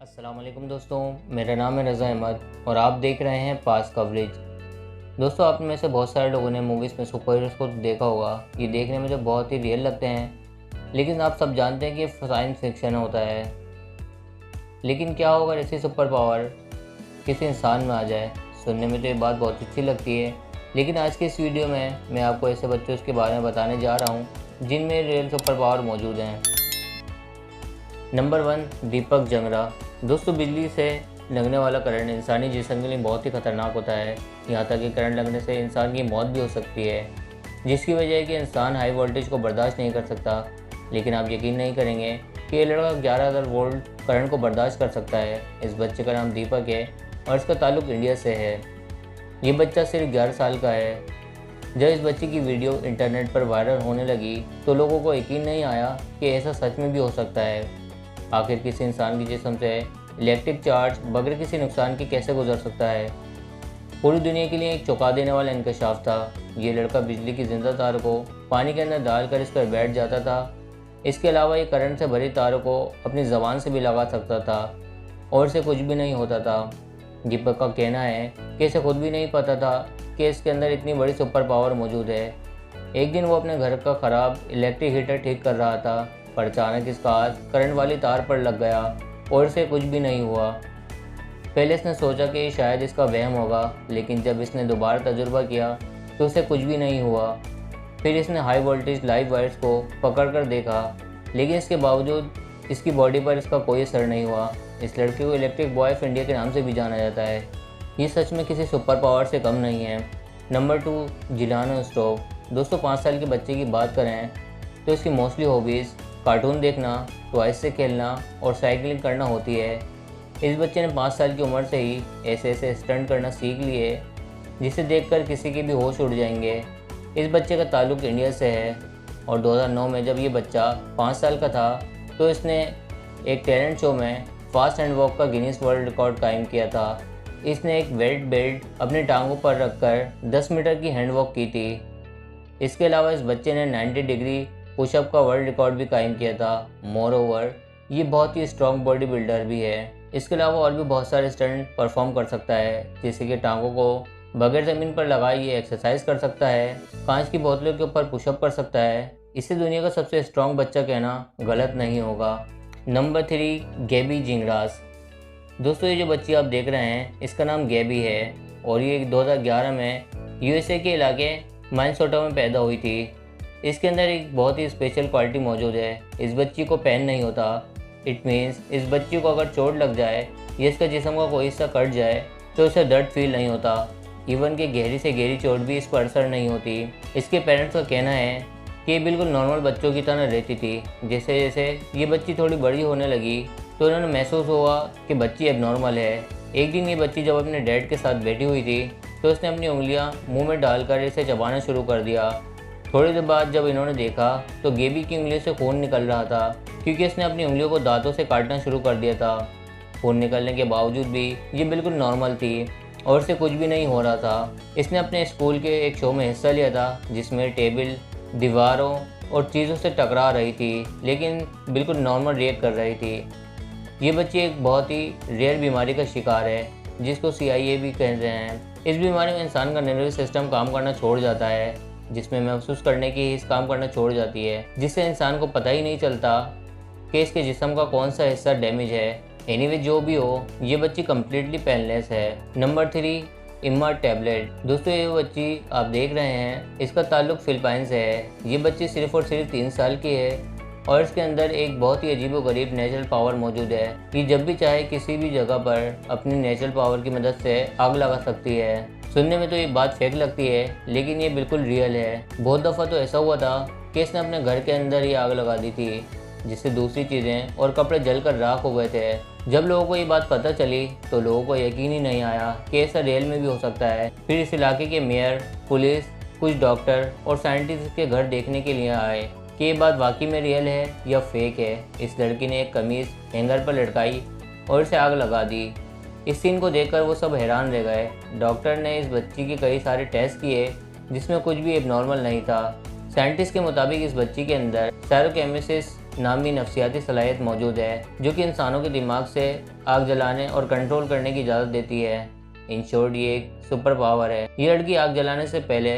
अस्सलाम वालेकुम दोस्तों, मेरा नाम है रज़ा अहमद और आप देख रहे हैं पास कवरेज। दोस्तों, आप में से बहुत सारे लोगों ने मूवीज़ में सुपर हीरोज़ को देखा होगा। ये देखने में तो बहुत ही रियल लगते हैं, लेकिन आप सब जानते हैं कि ये साइंस फिक्शन होता है। लेकिन क्या होगा ऐसी सुपर पावर किसी इंसान में आ जाए? सुनने में तो ये बात बहुत अच्छी लगती है, लेकिन आज के इस वीडियो में मैं आपको ऐसे बच्चों के बारे में बताने जा रहा हूँ जिनमें रियल सुपर पावर मौजूद हैं। नंबर 1, दीपक जंगरा। दोस्तों, बिजली से लगने वाला करंट इंसानी जिस्म के लिए बहुत ही खतरनाक होता है। यहाँ तक कि करंट लगने से इंसान की मौत भी हो सकती है, जिसकी वजह है कि इंसान हाई वोल्टेज को बर्दाश्त नहीं कर सकता। लेकिन आप यकीन नहीं करेंगे कि ये लड़का 11,000 वोल्ट करंट को बर्दाश्त कर सकता है। इस बच्चे का नाम दीपक है और इसका ताल्लुक इंडिया से है। ये बच्चा सिर्फ 11 साल का है। जब इस बच्चे की वीडियो इंटरनेट पर वायरल होने लगी तो लोगों को यकीन नहीं आया कि ऐसा सच में भी हो सकता है। आखिर किसी इंसान के जिस्म से इलेक्ट्रिक चार्ज बगैर किसी नुकसान के कैसे गुजर सकता है? पूरी दुनिया के लिए एक चौंका देने वाला इंकशाफ था। ये लड़का बिजली की जिंदा तार को पानी के अंदर डालकर इस पर बैठ जाता था। इसके अलावा ये करंट से भरी तारों को अपनी ज़बान से भी लगा सकता था और इसे कुछ भी नहीं होता था। दीपक का कहना है कि इसे खुद भी नहीं पता था कि इसके अंदर इतनी बड़ी सुपर पावर मौजूद है। एक दिन वो अपने घर का ख़राब इलेक्ट्रिक हीटर ठीक कर रहा था, पर अचानक इसका हाथ करंट वाली तार पर लग गया और इसे कुछ भी नहीं हुआ। पहले इसने सोचा कि शायद इसका वहम होगा, लेकिन जब इसने दोबारा तजुर्बा किया तो उसे कुछ भी नहीं हुआ। फिर इसने हाई वोल्टेज लाइव वायर्स को पकड़ कर देखा, लेकिन इसके बावजूद इसकी बॉडी पर इसका कोई असर नहीं हुआ। इस लड़के को इलेक्ट्रिक बॉय ऑफ इंडिया के नाम से भी जाना जाता है। ये सच में किसी सुपर पावर से कम नहीं है। नंबर 2, जिलानो स्टोव। दोस्तों, 5 साल के बच्चे की बात करें तो इसकी मोस्टली हॉबीज़ कार्टून देखना, टॉयज से खेलना और साइकिलिंग करना होती है। इस बच्चे ने 5 साल की उम्र से ही ऐसे ऐसे स्टंट करना सीख लिए जिसे देखकर किसी के भी होश उड़ जाएंगे। इस बच्चे का ताल्लुक इंडिया से है और 2009 में जब ये बच्चा 5 साल का था तो इसने एक टैलेंट शो में फास्ट हैंड वॉक का गिनीज वर्ल्ड रिकॉर्ड कायम किया था। इसने एक वेट बेल्ट अपने टांगों पर रखकर 10 मीटर की हैंड वॉक की थी। इसके अलावा इस बच्चे ने 90 डिग्री पुशअप का वर्ल्ड रिकॉर्ड भी कायम किया था। मोर ओवर, ये बहुत ही स्ट्रॉन्ग बॉडी बिल्डर भी है। इसके अलावा और भी बहुत सारे स्टंट परफॉर्म कर सकता है, जैसे कि टांगों को बगैर ज़मीन पर लगाए ये एक्सरसाइज कर सकता है, कांच की बोतलों के ऊपर पुशअप कर सकता है। इसे दुनिया का सबसे स्ट्रॉन्ग बच्चा कहना गलत नहीं होगा। नंबर 3, गैबी जिंगरास। दोस्तों, ये जो बच्ची आप देख रहे हैं इसका नाम गैबी है और ये 2011 में यूएसए के इलाके माइनसोटा में पैदा हुई थी। इसके अंदर एक बहुत ही स्पेशल क्वालिटी मौजूद है। इस बच्ची को पेन नहीं होता। इट मीन्स इस बच्ची को अगर चोट लग जाए या इसका जिस्म का कोई हिस्सा कट जाए तो इसे दर्द फील नहीं होता। इवन कि गहरी से गहरी चोट भी इस पर असर नहीं होती। इसके पेरेंट्स का कहना है कि ये बिल्कुल नॉर्मल बच्चों की तरह रहती थी। जैसे जैसे ये बच्ची थोड़ी बड़ी होने लगी तो उन्होंने महसूस हुआ कि बच्ची अब नॉर्मल है। एक दिन ये बच्ची जब अपने डैड के साथ बैठी हुई थी तो उसने अपनी उंगलियां मुंह में डालकर इसे चबाना शुरू कर दिया। थोड़ी देर बाद जब इन्होंने देखा तो गेबी की उंगलियों से खून निकल रहा था, क्योंकि इसने अपनी उंगलियों को दांतों से काटना शुरू कर दिया था। खून निकलने के बावजूद भी ये बिल्कुल नॉर्मल थी और इसे कुछ भी नहीं हो रहा था। इसने अपने स्कूल के एक शो में हिस्सा लिया था जिसमें टेबल, दीवारों और चीज़ों से टकरा रही थी, लेकिन बिल्कुल नॉर्मल रिएक्ट कर रही थी। ये बच्ची एक बहुत ही रेयर बीमारी का शिकार है जिसको CIA भी कहते हैं। इस बीमारी में इंसान का नर्वस सिस्टम काम करना छोड़ जाता है, जिसमें महसूस करने की हिस्स काम करना छोड़ जाती है, जिससे इंसान को पता ही नहीं चलता कि इसके जिस्म का कौन सा हिस्सा डैमेज है। एनीवे, जो भी हो, ये बच्ची कम्प्लीटली पेनलेस है। नंबर 3, इम्मा टैबलेट। दोस्तों, ये बच्ची आप देख रहे हैं इसका ताल्लुक फिलीपींस से है। ये बच्ची सिर्फ और सिर्फ 3 साल की है और इसके अंदर एक बहुत ही अजीबोगरीब नेचुरल पावर मौजूद है। ये जब भी चाहे किसी भी जगह पर अपनी नेचुरल पावर की मदद से आग लगा सकती है। सुनने में तो ये बात फेक लगती है, लेकिन ये बिल्कुल रियल है। बहुत दफ़ा तो ऐसा हुआ था कि इसने अपने घर के अंदर ही आग लगा दी थी, जिससे दूसरी चीज़ें और कपड़े जलकर राख हो गए थे। जब लोगों को ये बात पता चली तो लोगों को यकीन ही नहीं आया कि ऐसा रियल में भी हो सकता है। फिर इस इलाके के मेयर, पुलिस, कुछ डॉक्टर और साइंटिस्ट के घर देखने के लिए आए कि ये बात वाकई में रियल है या फेक है। इस लड़की ने एक कमीज़ हैंगर पर लटकाई और इसे आग लगा दी। इस सीन को देखकर वो सब हैरान रह गए। डॉक्टर ने इस बच्ची के कई सारे टेस्ट किए जिसमें कुछ भी एबनॉर्मल नहीं था। साइंटिस्ट के मुताबिक इस बच्ची के अंदर साइरोकेमिसिस नामी नफ्सियाती सलाहियत मौजूद है जो कि इंसानों के दिमाग से आग जलाने और कंट्रोल करने की इजाज़त देती है। इन शॉर्ट ये एक सुपर पावर है। ये लड़की आग जलाने से पहले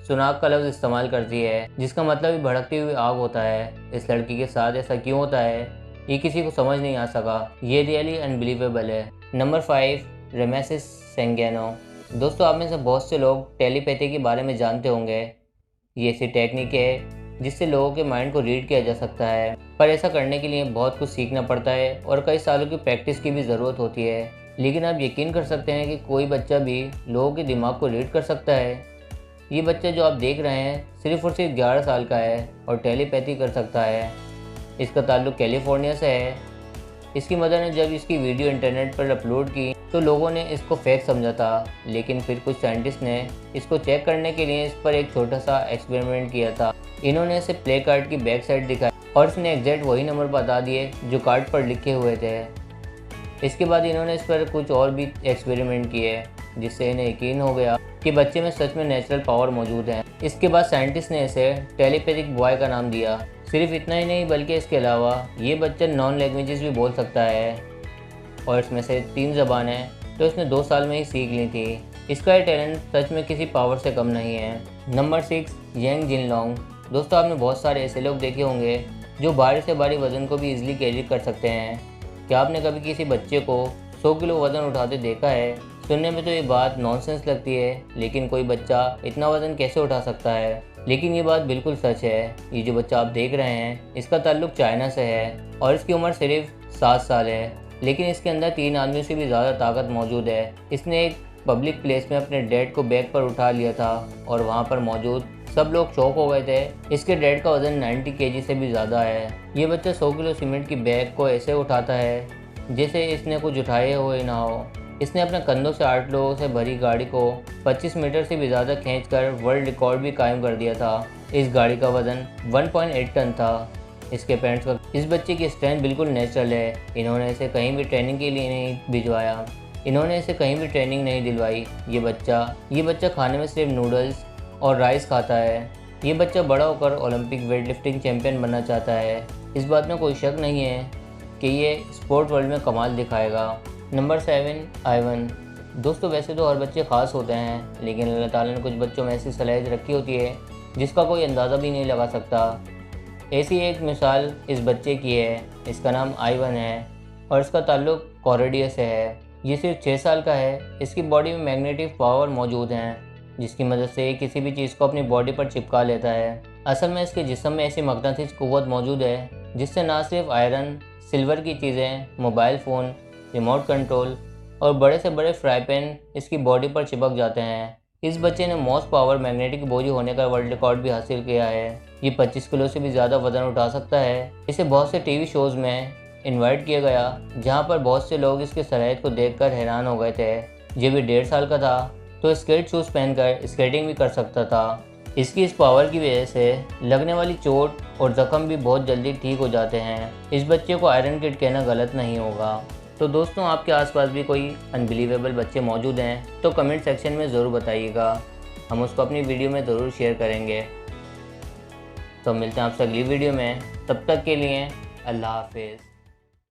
सुनाग का लफ्ज़ इस्तेमाल करती है, जिसका मतलब ही भड़कती हुई आग होता है। इस लड़की के साथ ऐसा क्यों होता है ये किसी को समझ नहीं आ सका। ये रियली अनबिलीवेबल है। नंबर 5, रेमेसिस सेंगेनो। दोस्तों, आप में से बहुत से लोग टेलीपैथी के बारे में जानते होंगे। ये ऐसी टेक्निक है जिससे लोगों के माइंड को रीड किया जा सकता है, पर ऐसा करने के लिए बहुत कुछ सीखना पड़ता है और कई सालों की प्रैक्टिस की भी ज़रूरत होती है। लेकिन आप यकीन कर सकते हैं कि कोई बच्चा भी लोगों के दिमाग को रीड कर सकता है। ये बच्चा जो आप देख रहे हैं सिर्फ और सिर्फ 11 साल का है और टेलीपैथी कर सकता है। इसका ताल्लुक कैलिफोर्निया से है। इसकी मदर ने जब इसकी वीडियो इंटरनेट पर अपलोड की तो लोगों ने इसको फेक समझा था, लेकिन फिर कुछ साइंटिस्ट ने इसको चेक करने के लिए इस पर एक छोटा सा एक्सपेरिमेंट किया था। इन्होंने इसे प्ले कार्ड की बैक साइड दिखाई और इसने एग्जैक्ट वही नंबर बता दिए जो कार्ड पर लिखे हुए थे। इसके बाद इन्होंने इस पर कुछ और भी एक्सपेरिमेंट किए जिससे इन्हें यकीन हो गया कि बच्चे में सच में नेचुरल पावर मौजूद है। इसके बाद साइंटिस्ट ने इसे टेलीपैथिक बॉय का नाम दिया। सिर्फ इतना ही नहीं बल्कि इसके अलावा ये बच्चा नॉन लैंग्वेजेस भी बोल सकता है और इसमें से 3 ज़बानें तो इसने 2 साल में ही सीख ली थी। इसका ये टैलेंट सच में किसी पावर से कम नहीं है। नंबर 6, यांग जिनलोंग। दोस्तों, आपने बहुत सारे ऐसे लोग देखे होंगे जो भारी से भारी वज़न को भी ईजिली कैरी कर सकते हैं। क्या आपने कभी किसी बच्चे को 100 किलो वज़न उठाते देखा है? सुनने में तो ये बात नॉनसेंस लगती है, लेकिन कोई बच्चा इतना वज़न कैसे उठा सकता है? लेकिन ये बात बिल्कुल सच है। ये जो बच्चा आप देख रहे हैं इसका ताल्लुक चाइना से है और इसकी उम्र सिर्फ 7 साल है, लेकिन इसके अंदर 3 आदमियों से भी ज़्यादा ताकत मौजूद है। इसने एक पब्लिक प्लेस में अपने डैड को बैग पर उठा लिया था और वहाँ पर मौजूद सब लोग शॉक हो गए थे। इसके डैड का वज़न 90 केजी से भी ज़्यादा है। ये बच्चा 100 किलो सीमेंट की बैग को ऐसे उठाता है जैसे इसने कुछ उठाए हुए ना हो। इसने अपने कंधों से 8 लोगों से भरी गाड़ी को 25 मीटर से भी ज़्यादा खींचकर वर्ल्ड रिकॉर्ड भी कायम कर दिया था। इस गाड़ी का वज़न 1.8 टन था। इसके पेरेंट्स का इस बच्चे की स्ट्रेंथ बिल्कुल नेचुरल है। इन्होंने इसे कहीं भी ट्रेनिंग के लिए नहीं भिजवाया। इन्होंने इसे कहीं भी ट्रेनिंग नहीं दिलवाई। ये बच्चा खाने में सिर्फ नूडल्स और राइस खाता है। ये बच्चा बड़ा होकर ओलंपिक वेट लिफ्टिंग चैंपियन बनना चाहता है। इस बात में कोई शक नहीं है कि ये स्पोर्ट वर्ल्ड में कमाल दिखाएगा। Number 7, Ivan. दोस्तों, वैसे तो हर बच्चे ख़ास होते हैं, लेकिन अल्लाह ताला ने कुछ बच्चों में ऐसी सलाहियत रखी होती है जिसका कोई अंदाज़ा भी नहीं लगा सकता। ऐसी एक मिसाल इस बच्चे की है। इसका नाम आइवन है और इसका ताल्लुक कोरेडिया से है। ये सिर्फ 6 साल का है। इसकी बॉडी में मैग्नेटिक पावर मौजूद हैं जिसकी मदद से किसी भी चीज़ को अपनी बॉडी पर चिपका लेता है। असल में इसके जिस्म में ऐसी मकनातीस कुव्वत मौजूद है जिससे ना सिर्फ आयरन, सिल्वर की चीज़ें, मोबाइल फ़ोन, रिमोट कंट्रोल और बड़े से बड़े फ्राई पैन इसकी बॉडी पर चिपक जाते हैं। इस बच्चे ने मोस्ट पावर मैग्नेटिक बॉडी होने का वर्ल्ड रिकॉर्ड भी हासिल किया है। ये 25 किलो से भी ज़्यादा वज़न उठा सकता है। इसे बहुत से टीवी शोज़ में इनवाइट किया गया जहाँ पर बहुत से लोग इसकी सलाहियत को देखकर हैरान हो गए थे। ये भी 1.5 साल का था तो स्केट शूज़ पहनकर स्केटिंग भी कर सकता था। इसकी इस पावर की वजह से लगने वाली चोट और ज़ख्म भी बहुत जल्दी ठीक हो जाते हैं। इस बच्चे को आयरन किड कहना गलत नहीं होगा। तो दोस्तों, आपके आसपास भी कोई अनबिलीवेबल बच्चे मौजूद हैं तो कमेंट सेक्शन में ज़रूर बताइएगा। हम उसको अपनी वीडियो में ज़रूर शेयर करेंगे। तो मिलते हैं आपसे अगली वीडियो में। तब तक के लिए अल्लाह हाफिज़।